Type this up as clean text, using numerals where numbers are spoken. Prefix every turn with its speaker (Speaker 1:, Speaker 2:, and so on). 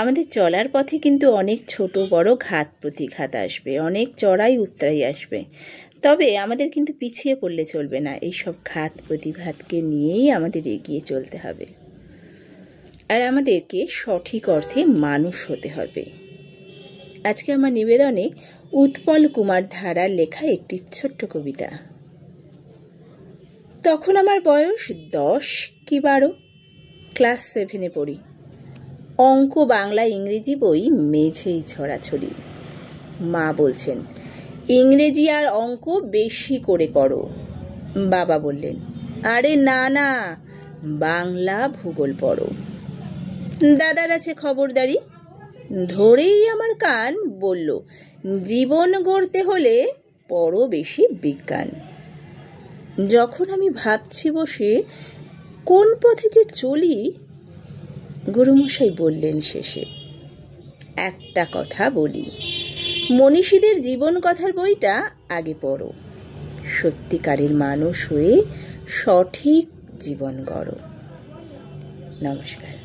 Speaker 1: আমাদের চলার পথে কিন্তু অনেক ছোট বড় ঘাত প্রতিঘাত আসবে, অনেক চড়াই উতরাই আসবে। তবে আমাদের কিন্তু পিছিয়ে পড়লে চলবে না, এইসব ঘাত প্রতিঘাতকে নিয়েই আমাদের এগিয়ে চলতে হবে। আর আমাদেরকে সঠিক অর্থে মানুষ হতে হবে। আজকে আমার নিবেদনে উৎপল কুমার ধারার লেখা একটি ছোট্ট কবিতা। তখন আমার বয়স 10 কি 12, ক্লাস 7-এ পড়ি। অঙ্ক, বাংলা, ইংরেজি বই মেঝেই ছড়াছড়ি। মা বলছেন, ইংরেজি আর অঙ্ক বেশি করে করো। বাবা বললেন, আরে না না, বাংলা ভূগোল পড়ো। দাদার আছে খবরদারি, ধরেই আমার কান, বলল, জীবন গড়তে হলে পড়ো বেশি বিজ্ঞান। যখন আমি ভাবছি বসে কোন পথে যে চলি, গুরুমশাই বললেন শেষে, একটা কথা বলি, মনীষীদের জীবন কথার বইটা আগে পড়ো, সত্যিকারের মানুষ হয়ে সঠিক জীবন গড়ো। নমস্কার।